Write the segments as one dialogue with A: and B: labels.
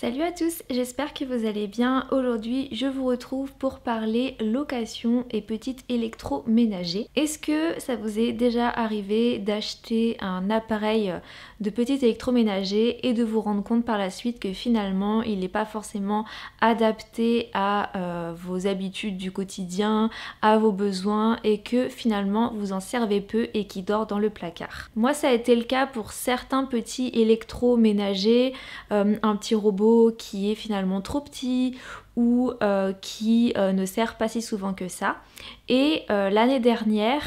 A: Salut à tous, j'espère que vous allez bien. Aujourd'hui, je vous retrouve pour parler location et petit électroménager. Est-ce que ça vous est déjà arrivé d'acheter un appareil de petit électroménager et de vous rendre compte par la suite que finalement il n'est pas forcément adapté à vos habitudes du quotidien, à vos besoins et que finalement vous en servez peu et qui dort dans le placard? Moi, ça a été le cas pour certains petits électroménagers, un petit robot qui est finalement trop petit ou qui ne sert pas si souvent que ça. Et l'année dernière,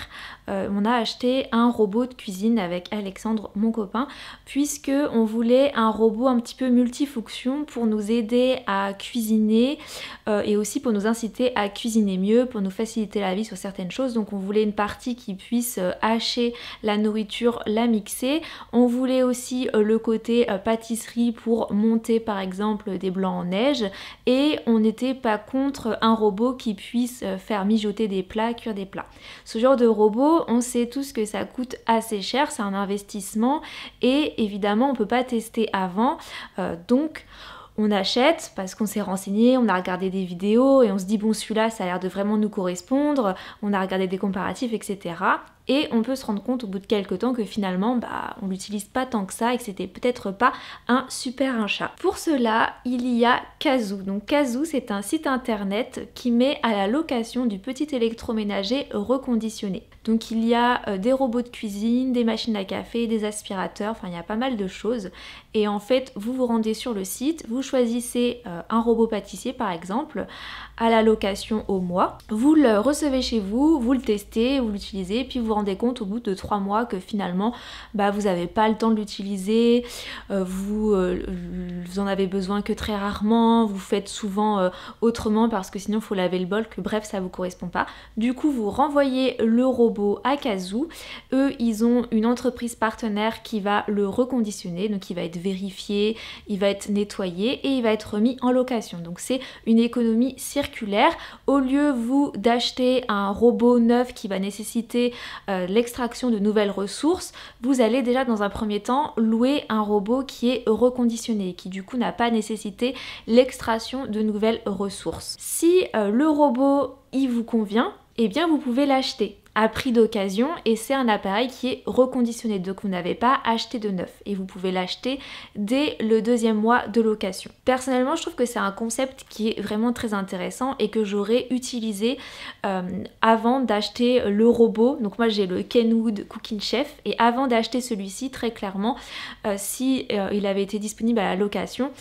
A: on a acheté un robot de cuisine avec Alexandre, mon copain, puisque on voulait un robot un petit peu multifonction pour nous aider à cuisiner et aussi pour nous inciter à cuisiner mieux, pour nous faciliter la vie sur certaines choses. Donc on voulait une partie qui puisse hacher la nourriture, la mixer. On voulait aussi le côté pâtisserie pour monter par exemple des blancs en neige, et on n'était pas contre un robot qui puisse faire mijoter des plats, cuire des plats. Ce genre de robot, on sait tous que ça coûte assez cher, c'est un investissement et évidemment on peut pas tester avant, donc on achète parce qu'on s'est renseigné, on a regardé des vidéos et on se dit bon, celui-là ça a l'air de vraiment nous correspondre, on a regardé des comparatifs, etc. Et on peut se rendre compte au bout de quelques temps que finalement on l'utilise pas tant que ça et que c'était peut-être pas un super achat. Pour cela, il y a Cazoo. Donc Cazoo, c'est un site internet qui met à la location du petit électroménager reconditionné. Donc il y a des robots de cuisine, des machines à café, des aspirateurs, enfin il y a pas mal de choses. Et en fait, vous vous rendez sur le site, vous choisissez un robot pâtissier par exemple, à la location au mois. Vous le recevez chez vous, vous le testez, vous l'utilisez, puis vous vous rendez compte au bout de 3 mois que finalement vous n'avez pas le temps de l'utiliser, vous en avez besoin que très rarement, vous faites souvent autrement parce que sinon il faut laver le bol, que bref ça vous correspond pas. Du coup vous renvoyez le robot à Cazoo. Eux ils ont une entreprise partenaire qui va le reconditionner, donc il va être vérifié, il va être nettoyé et il va être remis en location. Donc c'est une économie circulaire. Au lieu vous d'acheter un robot neuf qui va nécessiter l'extraction de nouvelles ressources, vous allez déjà dans un premier temps louer un robot qui est reconditionné et qui du coup n'a pas nécessité l'extraction de nouvelles ressources. Si le robot il vous convient, eh bien vous pouvez l'acheter à prix d'occasion et c'est un appareil qui est reconditionné, donc vous n'avez pas acheté de neuf et vous pouvez l'acheter dès le 2e mois de location. Personnellement je trouve que c'est un concept qui est vraiment très intéressant et que j'aurais utilisé avant d'acheter le robot. Donc moi j'ai le Kenwood Cooking Chef et avant d'acheter celui-ci, très clairement, si il avait été disponible à la location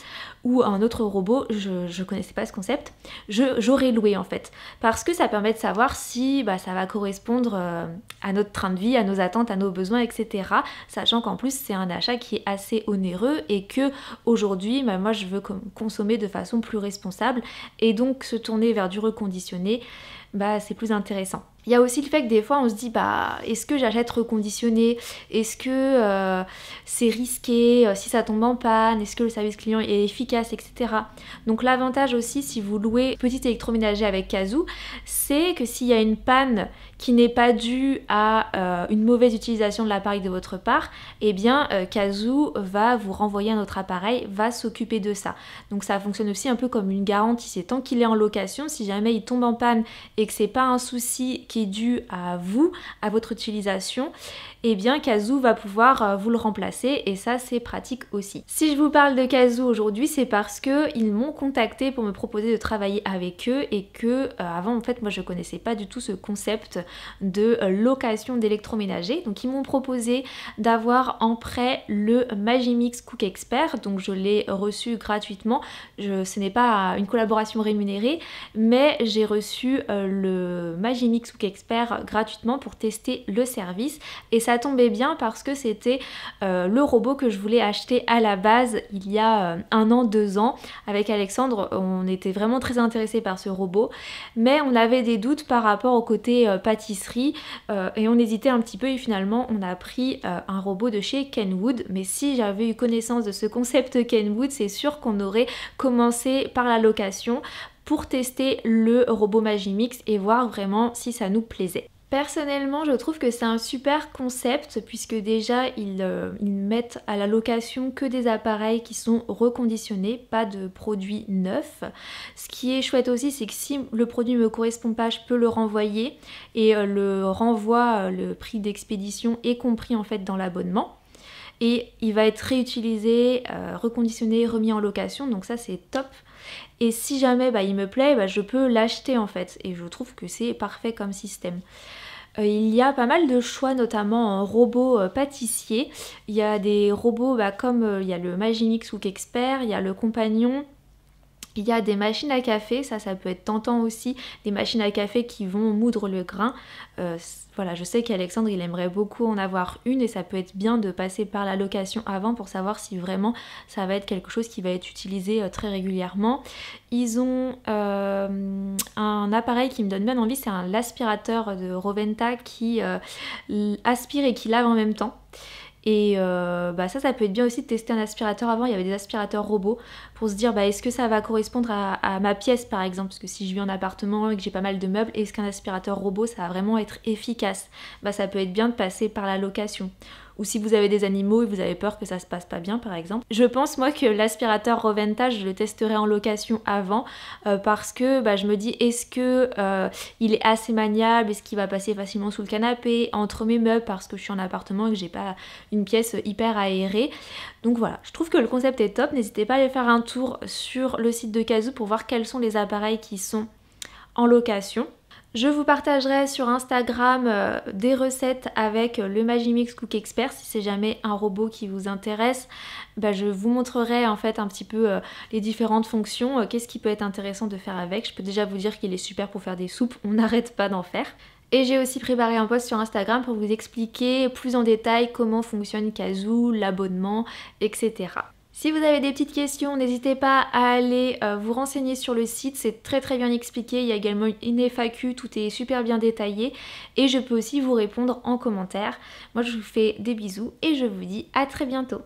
A: ou un autre robot, je connaissais pas ce concept, j'aurais loué en fait, parce que ça permet de savoir si ça va correspondre à notre train de vie, à nos attentes, à nos besoins, etc. Sachant qu'en plus c'est un achat qui est assez onéreux et que aujourd'hui moi je veux consommer de façon plus responsable et donc se tourner vers du reconditionné, c'est plus intéressant. Il y a aussi le fait que des fois on se dit est-ce que j'achète reconditionné? Est-ce que c'est risqué si ça tombe en panne? Est-ce que le service client est efficace, etc. Donc l'avantage aussi si vous louez petit électroménager avec Cazoo, c'est que s'il y a une panne qui n'est pas due à une mauvaise utilisation de l'appareil de votre part, eh bien Cazoo va vous renvoyer un autre appareil, va s'occuper de ça. Donc ça fonctionne aussi un peu comme une garantie, c'est tant qu'il est en location, si jamais il tombe en panne et que c'est pas un souci qui est dû à vous, à votre utilisation, eh bien Cazoo va pouvoir vous le remplacer et ça c'est pratique aussi. Si je vous parle de Cazoo aujourd'hui, c'est parce que ils m'ont contacté pour me proposer de travailler avec eux et que avant en fait moi je connaissais pas du tout ce concept de location d'électroménager. Donc ils m'ont proposé d'avoir en prêt le Magimix Cook Expert, donc je l'ai reçu gratuitement. Ce n'est pas une collaboration rémunérée, mais j'ai reçu le Magimix Cook Expert gratuitement pour tester le service et ça tombait bien parce que c'était le robot que je voulais acheter à la base il y a 1 an, 2 ans. Avec Alexandre, on était vraiment très intéressés par ce robot, mais on avait des doutes par rapport au côté pâtisserie et on hésitait un petit peu et finalement on a pris un robot de chez Kenwood. Mais si j'avais eu connaissance de ce concept Kenwood, c'est sûr qu'on aurait commencé par la location pour tester le robot Magimix et voir vraiment si ça nous plaisait. Personnellement, je trouve que c'est un super concept puisque déjà ils mettent à la location que des appareils qui sont reconditionnés, pas de produits neufs. Ce qui est chouette aussi, c'est que si le produit me correspond pas, je peux le renvoyer et le renvoi, le prix d'expédition est compris en fait dans l'abonnement. Et il va être réutilisé, reconditionné, remis en location, donc ça c'est top. Et si jamais il me plaît, je peux l'acheter en fait. Et je trouve que c'est parfait comme système. Il y a pas mal de choix, notamment en robots pâtissiers. Il y a des robots comme il y a le Magimix Cook Expert, il y a le Compagnon. Il y a des machines à café, ça peut être tentant aussi, des machines à café qui vont moudre le grain. Voilà, je sais qu'Alexandre il aimerait beaucoup en avoir une et ça peut être bien de passer par la location avant pour savoir si vraiment ça va être quelque chose qui va être utilisé très régulièrement. Ils ont un appareil qui me donne bien envie, c'est l'aspirateur de Roventa qui aspire et qui lave en même temps. Et ça peut être bien aussi de tester un aspirateur avant. Il y avait des aspirateurs robots pour se dire est-ce que ça va correspondre à ma pièce par exemple, parce que si je vis en appartement et que j'ai pas mal de meubles, est-ce qu'un aspirateur robot ça va vraiment être efficace? Ça peut être bien de passer par la location. Ou si vous avez des animaux et vous avez peur que ça se passe pas bien par exemple. Je pense moi que l'aspirateur Roventa, je le testerai en location avant parce que je me dis est-ce que il est assez maniable, est-ce qu'il va passer facilement sous le canapé, entre mes meubles parce que je suis en appartement et que j'ai pas une pièce hyper aérée. Donc voilà, je trouve que le concept est top, n'hésitez pas à aller faire un tour sur le site de Cazoo pour voir quels sont les appareils qui sont en location. Je vous partagerai sur Instagram des recettes avec le Magimix Cook Expert si c'est jamais un robot qui vous intéresse. Je vous montrerai en fait un petit peu les différentes fonctions, qu'est-ce qui peut être intéressant de faire avec. Je peux déjà vous dire qu'il est super pour faire des soupes, on n'arrête pas d'en faire. Et j'ai aussi préparé un post sur Instagram pour vous expliquer plus en détail comment fonctionne Cazoo, l'abonnement, etc. Si vous avez des petites questions, n'hésitez pas à aller vous renseigner sur le site, c'est très bien expliqué, il y a également une FAQ, tout est super bien détaillé et je peux aussi vous répondre en commentaire. Moi je vous fais des bisous et je vous dis à très bientôt.